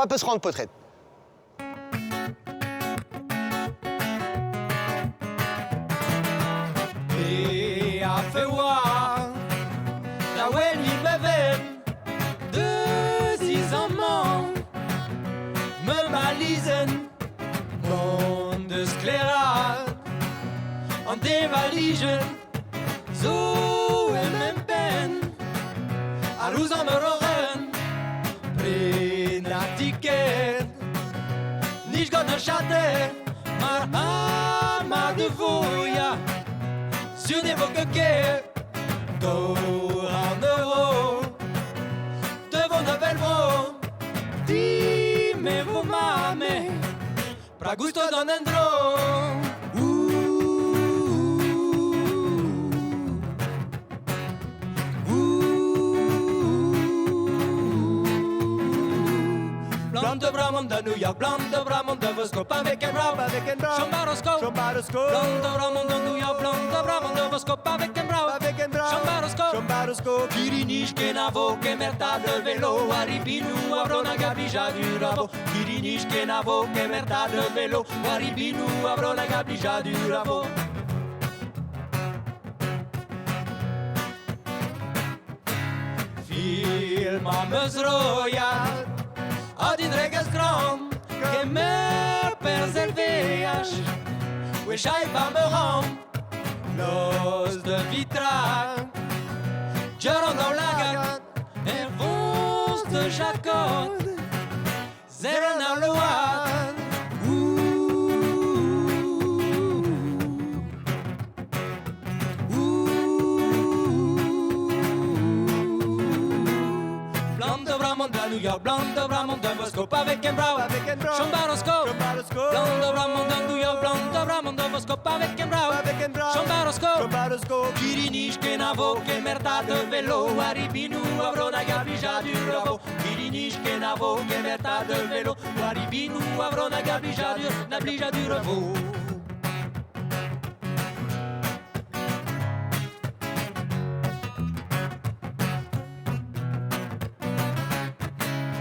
pas peut se rendre peut-être. Et a fait voir la well il beven de 6 ans me balisen mon de sclérate en dévaligen zo en men pen a luz am rogen prin a ticket nicht got na chatte mar ama de voya sur des beaux coquets d'or en euro devant de belles bro dime vos mame pra gusto don andro Blanc de Bramond de New York, blanc de Bramond de Moscou, avec un bravo, Chambarosco, blanc de Bramond de New York, blanc de Bramond de Moscou, avec un bravo, Chambarosco, Kirinish que navo, que merta de vélo, Aribinu, Abrona Gablija du rabo, Kirinish que navo, que merta de vélo, Aribinu, Abrona Gablija du rabo. Film a Royal. A din regas grand que me perselveach we shai pa me ram los de vitral Jaron dans la gare et vons de Jacob zero dans le one Blanc de Bramond de New York, blanc de Bramond de Moscou, avec un bravo, Chambarosco, blanc de Bramond de New York, blanc de Bramond de Moscou, avec un bravo, Chambarosco, Kirinish que navo, que merda de vélo, Aribinu, Abrona Gablija du rabo, Kirinish que navo, que merda de vélo, Aribinu, Abrona Gablija du rabo.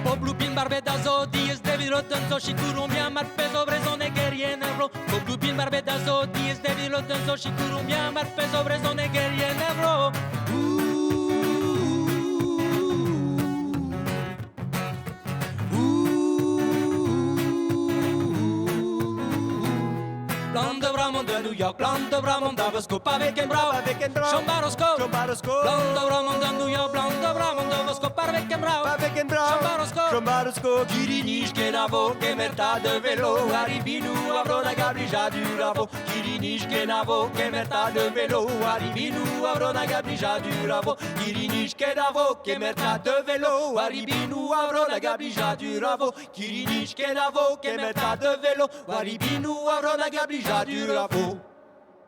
Poblupin barbedazo, dies de vidrotenzo, shikurumbia marpezo, brezone guerrien evro. Poblupin barbedazo, dies de vidrotenzo, shikurumbia marpezo, brezone guerrien evro. Blanc de Bramond de New York, blanc de Bramond de Moscou, avec un bravo, Chambarosco, blanc de Bramond de New York, blanc de Bramond de Moscou, avec un bravo, Chambarosco, Kirinish que navo, que merta de vélo, Aribinu, Abrona Gablija du rabo, Kirinish que navo, que merta de vélo, Aribinu, Abrona Gablija du rabo, Kirinish que navo, que merta de vélo, Aribinu, Abrona Gablija du rabo, Kirinish que navo, que merta de vélo, Aribinu, Abrona Gablija du rabo.